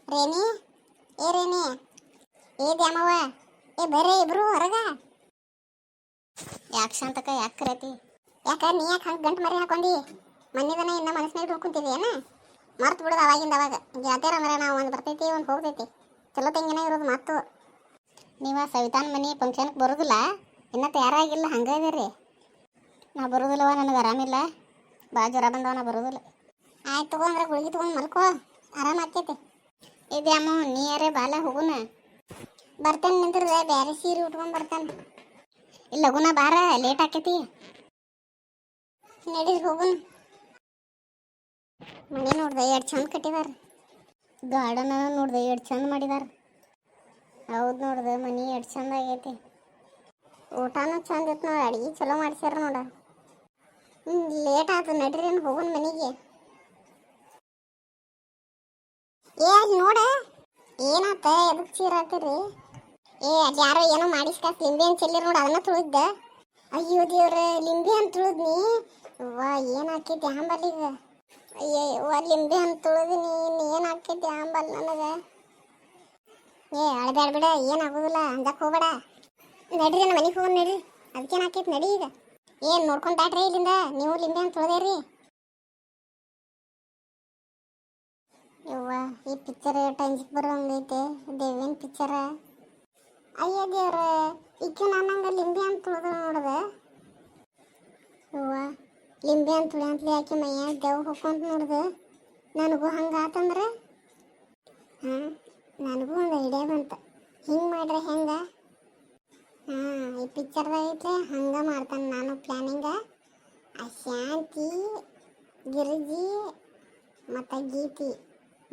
ರೇಣಿ, ಏ ರೇಣಿ, ಏ ದ್ಯಾಮವ್ವ, ಏ ಬರ್ರಿ ಇಬ್ರು ಹೊರಗ. ಯಾಕೆ ಶಾಂತಕ, ಯಾಕೆ ಕರತಿ? ಯಾಕ ನೀ ಯಾಕೆ ಹಂಗೆ ಗಂಟು ಮರಿ ಹಾಕೊಂಡಿ? ಮನ್ನಿದನ ಇನ್ನ ಮನಸ್ಸಿನಾಗ ದುಡ್ಕೊಂತಿದ್ದಿ ಏನ? ಮರ್ತು ಬಿಡೋದು ಅವಾಗಿಂದ ಅವಾಗ. ಗೆಳತಿಯರ ಅಂದ್ರೆ ನಾವು ಒಂದು ಬರ್ತೈತಿ ಒಂದು ಹೋಗ್ತೈತಿ, ಚಲೋ ತಂಗಿನ ಇರೋದು ಮಾತು. ನೀವು ಸವಿತಾನ್ ಮನೆ ಫಂಕ್ಷನ್ಗೆ ಬರೋದಿಲ್ಲ? ಇನ್ನೂ ತಯಾರಾಗಿಲ್ಲ, ಹಂಗೆ ಇದೀರಿ? ನಾ ಬರೋದಿಲ್ಲವ, ನನಗೆ ಆರಾಮಿಲ್ಲ, ಭಾಳ ಜ್ವರ ಬಂದವ, ನಾ ಬರೋದಿಲ್ಲ. ಆಯ್ತು ತಗೊಂಡ್ರೆ ಗುಳಿಗೆ ತೊಗೊಂಡು ಮಲ್ಕೋ, ಆರಾಮ ಆಗ್ತೈತಿ. ಇದ್ಯಾಮು ನೀ ಯಾರೇ ಬಾಲ ಹೋಗುನ. ಬರ್ತೇನೆ ನಿಂತಿರ್ದೆ, ಬ್ಯಾರೆ ಸೀರೆ ಉಟ್ಕೊಂಡು ಬರ್ತಾನೆ. ಇಲ್ಲ ಲಗುನ ಬಾರ, ಲೇಟ್ ಆಕೈತಿ. ನಡೀರಿ ಹೋಗುನ. ಮನೆ ನೋಡ್ದೆ ಎಷ್ಟು ಚಂದ ಕಟ್ಟಿದಾರ, ಗಾರ್ಡನ್ ನೋಡ್ದೆ ಎಷ್ಟು ಚಂದ ಮಾಡಿದಾರ. ಹೌದು ನೋಡ್ದೆ, ಮನೆ ಎಷ್ಟು ಚಂದ ಆಗೈತಿ. ಊಟನೂ ಚಂದ ಇತ್ತು ನೋಡಿ, ಅಡುಗೆ ಚಲೋ ಮಾಡ್ಸ್ಯಾರ ನೋಡ. ಲೇಟ್ ಆಯ್ತು, ನಡೀರಿ ಹೋಗುನ್ ಮನೆಗೆ. ಏ ಅಲ್ಲಿ ನೋಡ, ಏನಾತ ಎದಕ್ಕೆ ಚೀರಾತೀರಿ? ಏ ಅಲ್ಲಿ ಯಾರೋ ಏನೋ ಮಾಡಿಸ್ಕಾಸ್ ಲಿಂಬೆ ಅಂತ ಚೆಲ್ಲಿರ್ ನೋಡ, ಅದನ್ನ ತುಳಿದ್ದ. ಅಯ್ಯೋ ದೇವ್ರ, ಲಿಂಬೆ ಅಂತ ತುಳಿದ್ನಿ. ವಾ ಏನು ಹಾಕೈತಿ ಆಂಬಲ್ಲಿಗ? ಅಯ್ಯವ್ವ, ಲಿಂಬೆ ಅಂತ ತುಳಿದಿನಿ, ಏನು ಹಾಕೈತಿ ಆಂಬಲ್ ನನಗೆ? ಏ ಅಳ್ಬ್ಯಾಡ ಬಿಡ, ಏನಾಗೋದಿಲ್ಲ, ಅಂಜಕ್ಕೆ ಹೋಗ್ಬೇಡ. ನಡ್ರಿ ನಮ್ಮ ಮನೆಗೆ ಹೋಗೋಣ, ನಡ್ರಿ. ಅದಕ್ಕೇನು ಹಾಕೈತಿ, ನಡಿ ಈಗ. ಏನು ನೋಡ್ಕೊಂಡು ದಾಟ್ರಿ ಇಲ್ಲಿಂದ, ನೀವು ಲಿಂಬೆ ಅಂತ ತುಳಿದೇರಿ. ಯವ್ವ, ಈ ಪಿಕ್ಚರ್ ಟಂಜಿಗೆ ಬರೋಂಗೈತೆ, ದೇವೇನ್ ಪಿಕ್ಚರ. ಅಯ್ಯ ದೇವ್ರ, ಈಕೆ ನನ್ನಂಗೆ ಲಿಂಬೆ ಅಂತ ತುಳಿದು ನೋಡಿದೆ. ಯವ್ವ, ಲಿಂಬೆ ಅಂತ ತುಳಿ ಅಂತಲೇ ಆಕೆ ಮೈಯ ದೇವ್ ಹೋಗ್ಕೊಂತ ನೋಡಿದೆ. ನನಗೂ ಹಂಗೆ ಆತಂದ್ರೆ ಹಾಂ, ನನಗೂ ಒಂದು ಐಡಿಯಾ ಬಂತು. ಹಿಂಗೆ ಮಾಡ್ರೆ ಹೆಂಗೆ? ಹಾಂ, ಈ ಪಿಕ್ಚರ್ದಾಗ ಐತೆ ಹಂಗೆ ಮಾಡ್ತಾನೆ ನಾನು ಪ್ಲ್ಯಾನಿಂಗ. ಆ ಶಾಂತಿ, ಗಿರಿಜಿ ಮತ್ತು ಗೀತಿ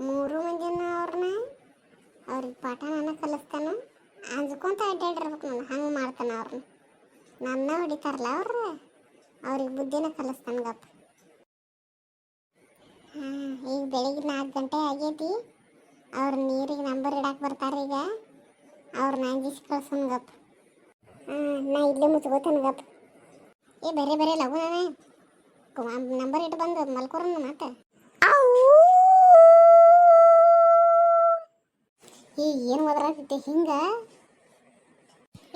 ಮೂರು ಮಂದಿನ ಅವ್ರಿಗೆ ಪಾಠ ನಾನು ಕಲಿಸ್ತಾನೆ. ಅಂಜ್ಕೊಂತ ಅಡ್ಡಾಡಿರ್ಬೇಕು ನಾನು, ಹಂಗೆ ಮಾಡ್ತಾನೆ ಅವ್ರನ್ನ. ನನ್ನ ಹೊಡಿತಾರಲ್ಲ ಅವ್ರಿಗೆ ಬುದ್ಧಿನ ಕಲಿಸ್ತಾನೆ ಗಪ್ಪ. ಹಾಂ, ಈಗ ಬೆಳಿಗ್ಗೆ 4 ಗಂಟೆ ಆಗೈತಿ. ಅವ್ರು ನೀರಿಗೆ ನಂಬರ್ ಇಡಕ್ಕೆ ಬರ್ತಾರೆ ಈಗ. ಅವ್ರನ್ನ ಅಂಜಿಸಿ ಕಳ್ಸೋಣ ಗಪ್ಪ. ಹಾಂ, ನಾ ಇಲ್ಲೇ ಮುಚ್ಕೋತಾನೆ ಗಪ್ಪ. ಏ ಬರೀ ಲಗುನೇ ನಂಬರ್ ಇಟ್ಟು ಬಂದು ಮಲ್ಕೋರನ್ನ ಮತ್ತೆ. ಏ ಏನು ಒದರಾಗ್ತೈತಿ ಹಿಂಗೆ?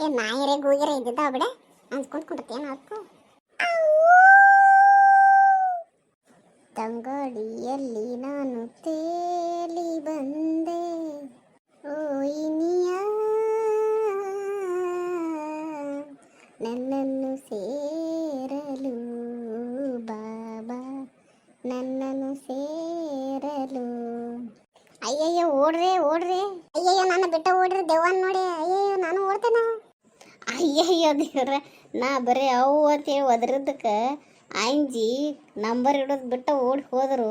ಏ ನಾಯರೇ ಗೂಗಿರ ಇದ್ದಿದ್ದಾವ ಬಿಡ, ಅನ್ಸ್ಕೊಂಡು ಕುಂಡ್ತೇನು ಅದಕ್ಕೂ. ತಂಗಾಡಿಯಲ್ಲಿ ನಾನು ತೇಲಿ ಬಂದೆ, ಓ ಇನಿಯ ನನ್ನನ್ನು ಸೇರಲು ಬಾಬಾ, ನನ್ನನ್ನು ಸೇರಲು. ಅಯ್ಯಯ್ಯೋ ಓಡ್ರಿ ಓಡ್ರಿ, ಅಯ್ಯಯ್ಯೋ ನನ್ನ ಬಿಟ್ಟ ಓಡ್ರಿ ದೆವ್ವನ್ ನೋಡಿ. ಅಯ್ಯಯ್ಯೋ ನಾನು ಓಡ್ತೇನೆ. ಅಯ್ಯಯ್ಯೋ ದೇವ್ರ, ನಾ ಬರೀ ಅವು ಅಂತೇಳಿ ಒದ್ರದಕ್ಕೆ ಅಂಜಿ ನಂಬರ್ ಇಡೋದು ಬಿಟ್ಟು ಓಡಿ ಹೋದರು.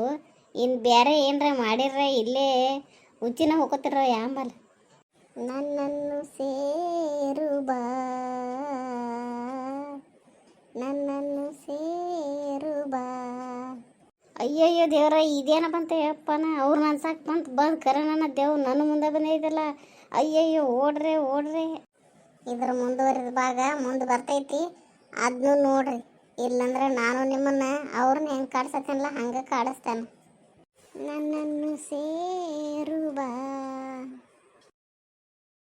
ಇನ್ನು ಬೇರೆ ಏನರ ಮಾಡಿರ ಇಲ್ಲೇ ಹುಚ್ಚಿನ ಹೋಗೋತಿರ ಯಾಂಬಲ್. ನನ್ನನ್ನು ಸೇರು ಬಾ, ನನ್ನನ್ನು ಸೇರು ಬಾ. ಅಯ್ಯಯ್ಯೋ ದೇವ್ರ, ಇದೇನ ಬಂತ ಯಪ್ಪನ? ಅವ್ರು ನನ್ನ ಸಾಕು ಬಂದು ಕರೆ ನನ್ನ ದೇವ್ ನನ್ನ ಮುಂದೆ ಬಂದೈತಲ್ಲ. ಅಯ್ಯಯ್ಯೋ ಓಡ್ರಿ ಓಡ್ರಿ. ಇದ್ರ ಮುಂದುವರಿದ ಭಾಗ ಮುಂದೆ ಬರ್ತೈತಿ, ಅದನ್ನು ನೋಡ್ರಿ. ಇಲ್ಲಂದ್ರೆ ನಾನು ನಿಮ್ಮನ್ನು ಅವ್ರನ್ನ ಹೆಂಗೆ ಕಾಡ್ಸತ್ತೇನಲ್ಲ ಹಂಗೆ ಕಾಡಿಸ್ತಾನೆ. ನನ್ನನ್ನು ಸೇರು ಬಾ.